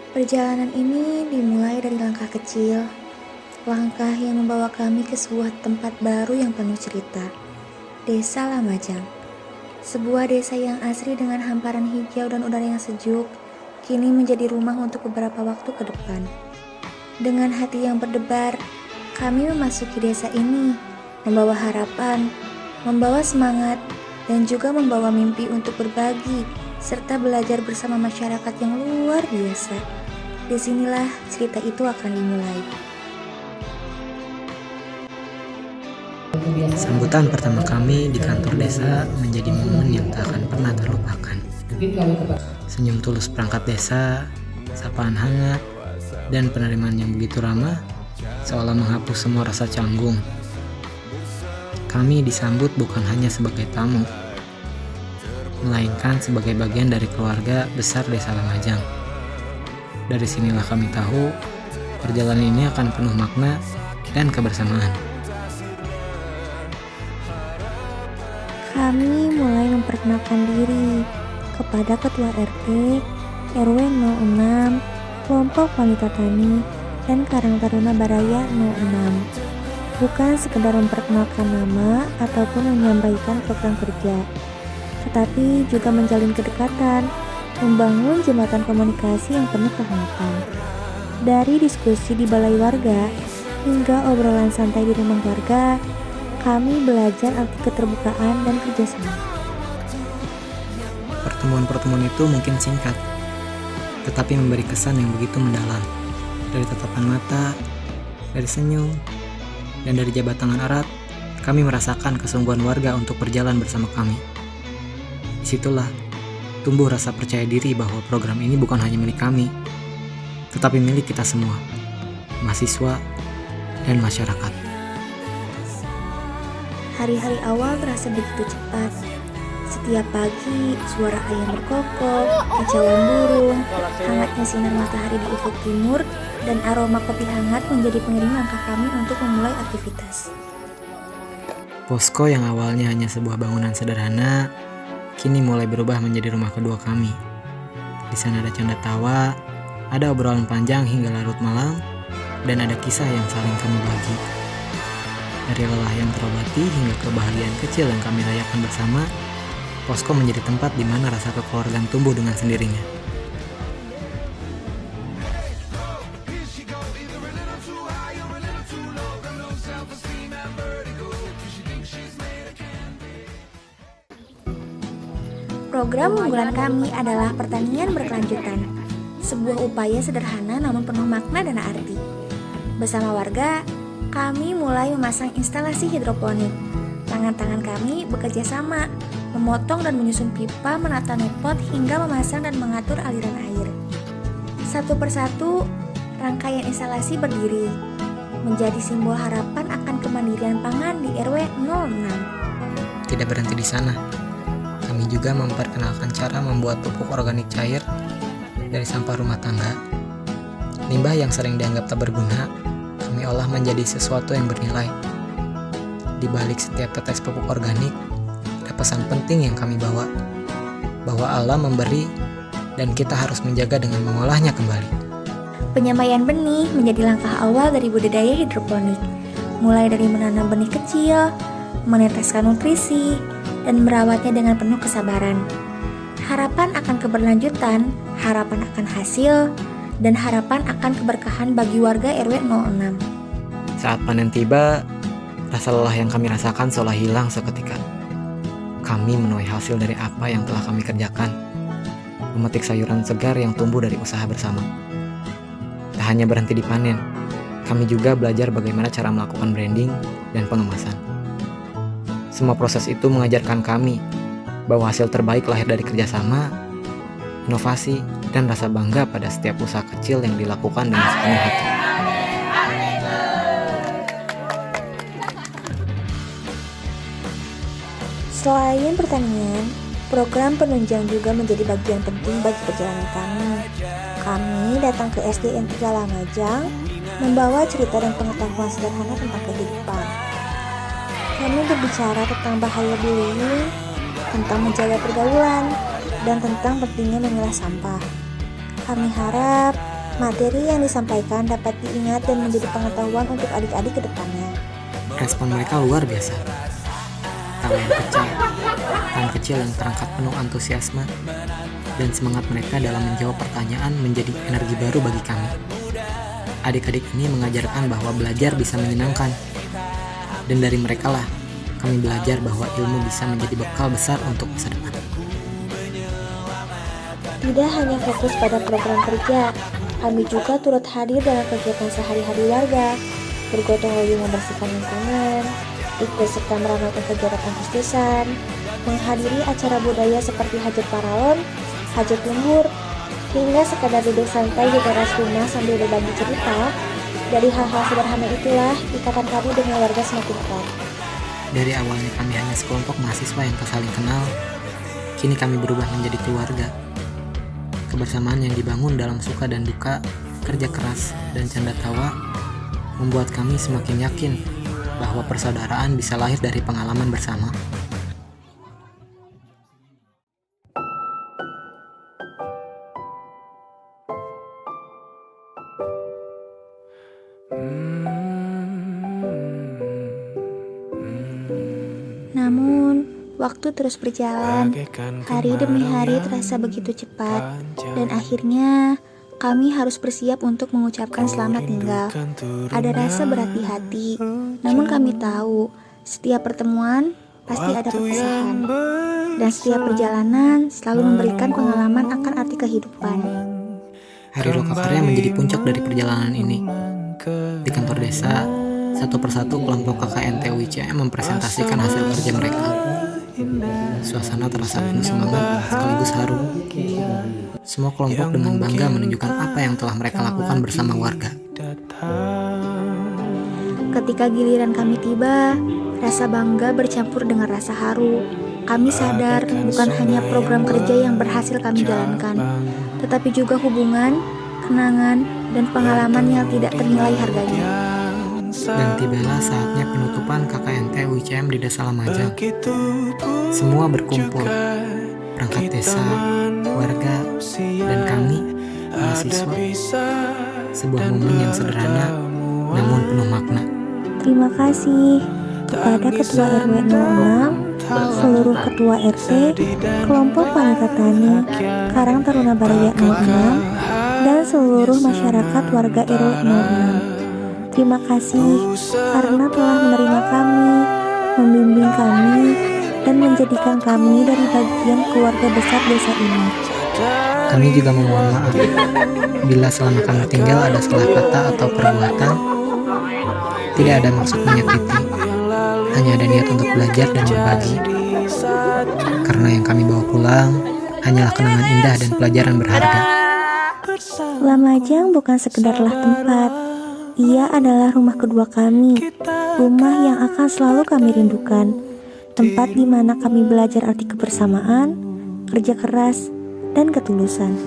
Perjalanan ini dimulai dari langkah kecil, langkah yang membawa kami ke sebuah tempat baru yang penuh cerita. Desa Lamajang, sebuah desa yang asri dengan hamparan hijau dan udara yang sejuk, kini menjadi rumah untuk beberapa waktu ke depan. Dengan hati yang berdebar, kami memasuki desa ini, membawa harapan, membawa semangat, dan juga membawa mimpi untuk berbagi, serta belajar bersama masyarakat yang luar biasa. Disinilah cerita itu akan dimulai. Sambutan pertama kami di kantor desa menjadi momen yang tak akan pernah terlupakan. Senyum tulus perangkat desa, sapaan hangat, dan penerimaan yang begitu ramah, seolah menghapus semua rasa canggung. Kami disambut bukan hanya sebagai tamu, melainkan sebagai bagian dari keluarga besar Desa Lamajang. Dari sinilah kami tahu, perjalanan ini akan penuh makna dan kebersamaan. Kami mulai memperkenalkan diri kepada Ketua RT, RW 06, kelompok wanita tani, dan Karang Taruna Baraya 06. Bukan sekedar memperkenalkan nama ataupun menyampaikan program kerja, tetapi juga menjalin kedekatan, membangun jembatan komunikasi yang penuh kehangatan. Dari diskusi di balai warga hingga obrolan santai di rumah warga, kami belajar arti keterbukaan dan kerjasama. Pertemuan-pertemuan itu mungkin singkat, tetapi memberi kesan yang begitu mendalam. Dari tatapan mata, dari senyum, dan dari jabat tangan erat, kami merasakan kesungguhan warga untuk berjalan bersama kami. Disitulah tumbuh rasa percaya diri bahwa program ini bukan hanya milik kami, tetapi milik kita semua, mahasiswa dan masyarakat. Hari-hari awal terasa begitu cepat. Setiap pagi, suara ayam berkokok, kicauan burung, hangatnya sinar matahari di ufuk timur, dan aroma kopi hangat menjadi pengiring langkah kami untuk memulai aktivitas. Posko yang awalnya hanya sebuah bangunan sederhana, kini mulai berubah menjadi rumah kedua kami. Di sana ada canda tawa, ada obrolan panjang hingga larut malam, dan ada kisah yang saling kami bagi. Dari lelah yang terobati hingga kebahagiaan kecil yang kami rayakan bersama, posko menjadi tempat di mana rasa kekeluargaan tumbuh dengan sendirinya. Program unggulan kami adalah pertanian berkelanjutan, sebuah upaya sederhana namun penuh makna dan arti. Bersama warga, kami mulai memasang instalasi hidroponik. Tangan-tangan kami bekerja sama, memotong dan menyusun pipa, menata nepot, hingga memasang dan mengatur aliran air. Satu persatu, rangkaian instalasi berdiri, menjadi simbol harapan akan kemandirian pangan di RW 06. Tidak berhenti di sana, kami juga memperkenalkan cara membuat pupuk organik cair dari sampah rumah tangga. Limbah yang sering dianggap tak berguna, kami olah menjadi sesuatu yang bernilai. Di balik setiap tetes pupuk organik, ada pesan penting yang kami bawa, bahwa alam memberi dan kita harus menjaga dengan mengolahnya kembali. Penyamaian benih menjadi langkah awal dari budidaya hidroponik, mulai dari menanam benih kecil, meneteskan nutrisi, dan merawatnya dengan penuh kesabaran. Harapan akan keberlanjutan, harapan akan hasil, dan harapan akan keberkahan bagi warga RW 06. Saat panen tiba, rasa lelah yang kami rasakan seolah hilang seketika. Kami menuai hasil dari apa yang telah kami kerjakan, memetik sayuran segar yang tumbuh dari usaha bersama. Tak hanya berhenti di panen, kami juga belajar bagaimana cara melakukan branding dan pengemasan. Semua proses itu mengajarkan kami bahwa hasil terbaik lahir dari kerjasama, inovasi, dan rasa bangga pada setiap usaha kecil yang dilakukan dengan sepenuh hati. Selain pertanian, program penunjang juga menjadi bagian penting bagi perjalanan kami. Kami datang ke SDN 3 Lamajang, membawa cerita dan pengetahuan sederhana tentang kehidupan. Kami berbicara tentang bahaya bullying, tentang menjaga pergaulan, dan tentang pentingnya memilah sampah. Kami harap Materi yang disampaikan dapat diingat dan menjadi pengetahuan untuk adik-adik ke depannya. Respon mereka luar biasa. Tawa kecil yang terangkat penuh antusiasme, dan semangat mereka dalam menjawab pertanyaan menjadi energi baru bagi kami. Adik-adik ini mengajarkan bahwa belajar bisa menyenangkan, dan dari mereka lah kami belajar bahwa ilmu bisa menjadi bekal besar untuk masa depan. Tidak hanya fokus pada program kerja, kami juga turut hadir dalam kegiatan sehari-hari warga, bergotong royong membersihkan lingkungan, ikut serta meramaikan kegiatan kampus-desan, menghadiri acara budaya seperti hajat paralon, hajat lembur, hingga sekadar duduk santai di teras rumah sambil berbagi cerita. Dari hal-hal sederhana itulah ikatan kami dengan warga semakin erat. Dari awalnya kami hanya sekelompok mahasiswa yang tak saling kenal, kini kami berubah menjadi keluarga. Kebersamaan yang dibangun dalam suka dan duka, kerja keras, dan canda tawa membuat kami semakin yakin bahwa persaudaraan bisa lahir dari pengalaman bersama. Namun, waktu terus berjalan, hari demi hari terasa begitu cepat, dan akhirnya kami harus bersiap untuk mengucapkan selamat tinggal. Ada rasa berat di hati, namun kami tahu setiap pertemuan pasti ada perpisahan, dan setiap perjalanan selalu memberikan pengalaman akan arti kehidupan. Hari Lokakarya menjadi puncak dari perjalanan ini. Di kantor desa, satu persatu kelompok KKNT UICM mempresentasikan hasil kerja mereka. Suasana terasa penuh semangat sekaligus haru. Semua kelompok dengan bangga menunjukkan apa yang telah mereka lakukan bersama warga. Ketika giliran kami tiba, rasa bangga bercampur dengan rasa haru. Kami sadar bukan hanya program kerja yang berhasil kami jalankan, tetapi juga hubungan, kenangan, dan pengalaman yang tidak ternilai harganya. Dan tibalah saatnya penutupan KKNT UICM di Desa Lamajang. Semua berkumpul, perangkat desa, warga, dan kami, mahasiswa. Sebuah momen yang sederhana, namun penuh makna. Terima kasih kepada Ketua RW 06, seluruh Ketua RT, kelompok wanita tani, Karang Taruna Baraya 06, dan seluruh masyarakat warga RW 06. Terima kasih karena telah menerima kami, membimbing kami, dan menjadikan kami dari bagian keluarga besar desa ini. Kami juga memohon maaf bila selama kami tinggal ada salah kata atau perbuatan. Tidak ada maksud menyakiti, hanya ada niat untuk belajar dan berbagi. Karena yang kami bawa pulang hanyalah kenangan indah dan pelajaran berharga. Lamajang bukan sekedarlah tempat. Ia adalah rumah kedua kami, rumah yang akan selalu kami rindukan, tempat di mana kami belajar arti kebersamaan, kerja keras, dan ketulusan.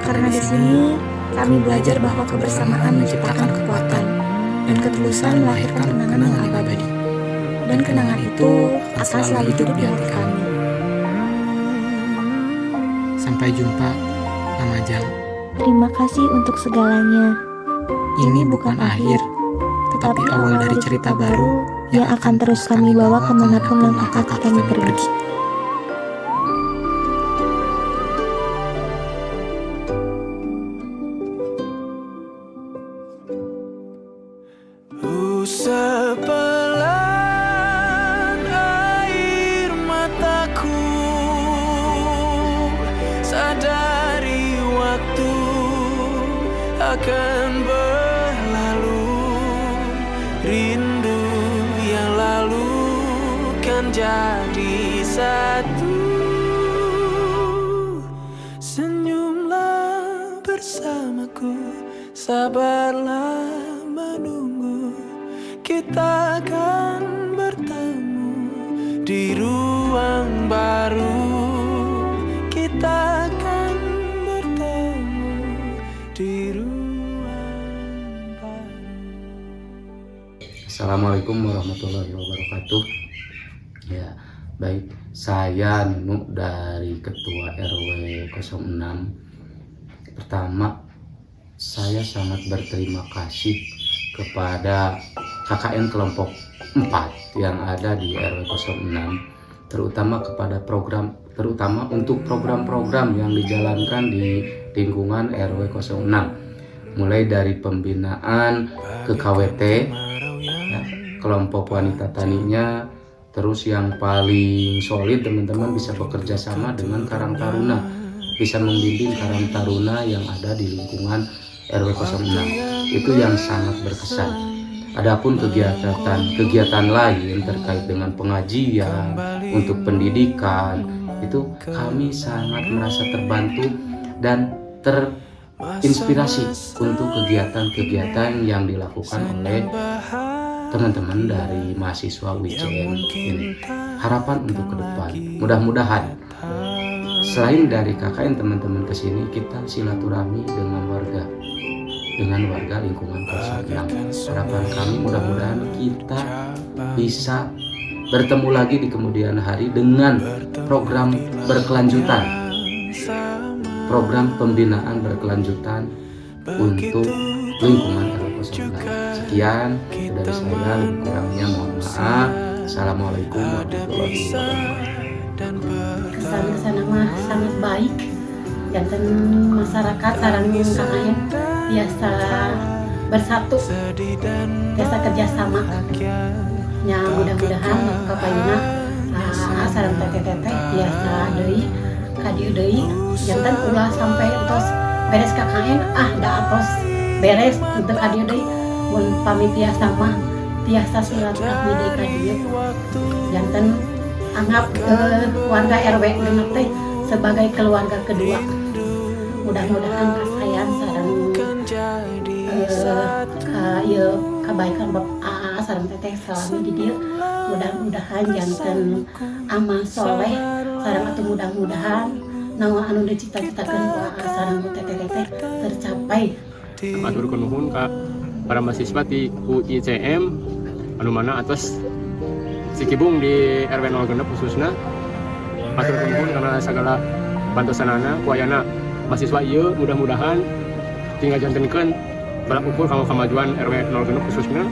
Karena di sini kami belajar bahwa kebersamaan menciptakan kekuatan, dan ketulusan melahirkan kenangan yang abadi. Dan kenangan itu akan selalu hidup di hati kami. Sampai jumpa, Lamajang. Terima kasih untuk segalanya. Ini bukan akhir, tetapi awal dari cerita baru yang akan terus kami bawa kemanapun langkah kaki kami pergi. Sepelan air mataku, sadari waktu akan berlalu. Rindu yang lalu kan jadi satu. Senyumlah bersamaku, sabarlah menunggu. Kita akan bertemu di ruang baru. Kita akan bertemu di ruang baru. Assalamualaikum warahmatullahi wabarakatuh. Ya, baik. Saya Nunu dari Ketua RW 06. Pertama, saya sangat berterima kasih kepada KKN kelompok 4 yang ada di RW 06, terutama untuk program-program yang dijalankan di lingkungan RW 06, mulai dari pembinaan ke KWT, ya, kelompok wanita taninya, terus yang paling solid teman-teman bisa bekerja sama dengan Karang Taruna, bisa membimbing Karang Taruna yang ada di lingkungan RW 06. Itu yang sangat berkesan. Adapun kegiatan lain terkait dengan pengajian untuk pendidikan, itu kami sangat merasa terbantu dan terinspirasi untuk kegiatan-kegiatan yang dilakukan oleh teman-teman dari mahasiswa WCM ini. Harapan untuk ke depan, mudah-mudahan selain dari KKN teman-teman kesini, kita silaturahmi dengan warga lingkungan 06. Harapan kami mudah-mudahan kita bisa bertemu lagi di kemudian hari dengan program berkelanjutan, program pembinaan berkelanjutan untuk lingkungan RW 09. Sekian dari saya, lebih kurangnya mohon maaf. Assalamualaikum warahmatullahi wabarakatuh. Kesan mah sangat baik, jantan masyarakat sarang KKN biasa bersatu, biasa kerjasama. Ya mudah-mudahan kapayuna sarang teteh-teteh biasa deui kadieu deui, jantan ulah sampai entos beres KKN da atos beres untuk kadieu deui. Mun pamit biasa mah biasa silaturahmi deui kadieu. Jantan anggap warga RW genep teh sebagai keluarga kedua. Mudah-mudahan kasayan sareng kebaikan Bapak sareng teteh salami di dieu. Mudah-mudahan janten amal soleh sareng atuh mudah-mudahan nawa anu dicita-citakeun ku sareng teteh-teteh tercapai. Atur nuhun ka para mahasiswa di UICM anu mana atas Sikibung di RW 06 khususnya. Atur nuhun karena segala bantosanana ku ayana mahasiswa ieu, mudah-mudahan tinggal jantenkeun balak ukur kanggo kamajuan RW 06 khususnya.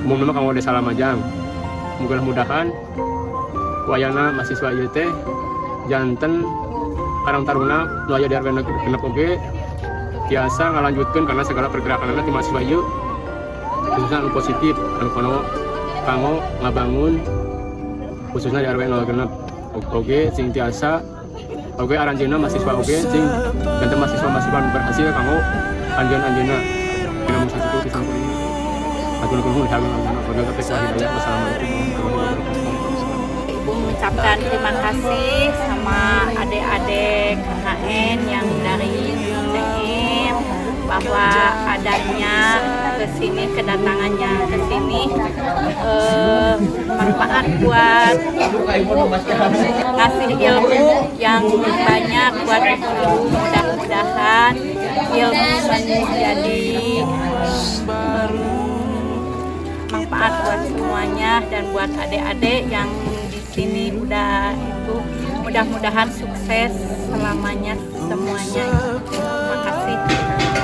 Umumna mah kanggo Desa Lamajang. Mudah-mudahan ku ayana mahasiswa ieu teh janten Karang Taruna nu aya di RW 06 oge biasa ngalanjutkeun karena segala pergerakanana ti mahasiswa ieu khususnya anu positif anu kanggo ngabangun khususnya di RW 06 oge sing tiasa oge aranjeunna mahasiswa oge sing janten mahasiswa berhasil kanggo anjeun-anjeunna dina musa situ pisan kuring. Atur nuhun wabillahi hidayah. Wassalamualaikum warahmatullahi wabarakatuh. Ibu mengucapkan terima kasih sama adik-adik KKN yang dari UCM bahwa adanya kesini, kedatangannya kesini manfaat buat ngasih ilmu yang banyak buat ibu. Mudah-mudahan ilmu menjadi manfaat buat semuanya dan buat adik-adik yang di sini udah itu, mudah-mudahan sukses selamanya semuanya. Terima kasih.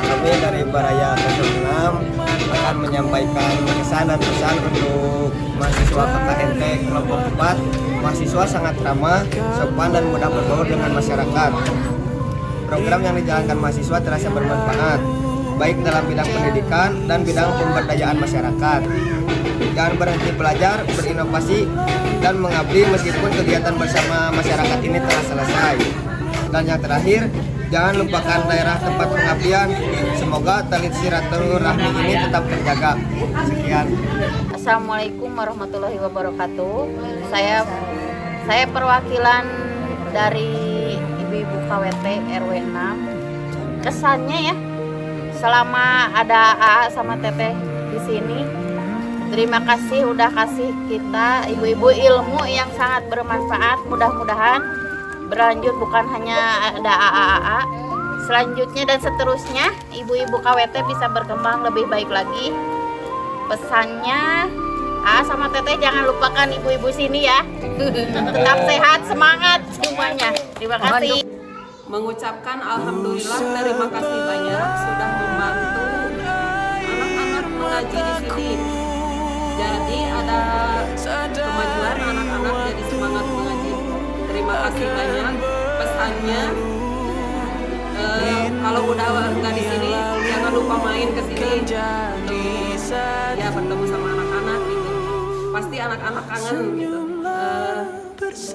Kami dari Baraya 06 akan menyampaikan kesan dan pesan untuk mahasiswa KKNT kelompok 4. Mahasiswa sangat ramah, sopan dan mudah berbaur dengan masyarakat. Program yang dijalankan mahasiswa terasa bermanfaat, baik dalam bidang pendidikan dan bidang pemberdayaan masyarakat. Jangan berhenti belajar, berinovasi, dan mengabdi meskipun kegiatan bersama masyarakat ini telah selesai. Dan yang terakhir, jangan lupakan daerah tempat pengabdian. Semoga tali silaturahmi ini tetap terjaga. Sekian. Assalamualaikum warahmatullahi wabarakatuh. Saya perwakilan dari ibu-ibu KWT RW 6. Kesannya ya, selama ada AA sama Teteh di sini, terima kasih udah kasih kita ibu-ibu ilmu yang sangat bermanfaat. Mudah-mudahan berlanjut, bukan hanya ada AA, selanjutnya dan seterusnya ibu-ibu KWT bisa berkembang lebih baik lagi. Pesannya AA sama Teteh jangan lupakan ibu-ibu sini ya. Tetap sehat, semangat semuanya. Terima kasih. mengucapkan alhamdulillah, terima kasih banyak sudah membantu anak-anak mengaji di sini. Jadi ada kemajuan anak-anak jadi semangat mengaji. Terima kasih banyak. Pesannya kalau udah nggak di sini jangan lupa main ke sini untuk ya bertemu sama anak-anak gitu. Pasti anak-anak kangen gitu.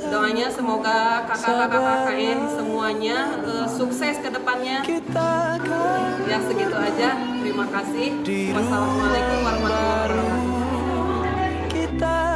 Doanya semoga kakak-kakak KKN semuanya sukses ke depannya. Ya segitu aja. Terima kasih. Wassalamualaikum warahmatullahi wabarakatuh.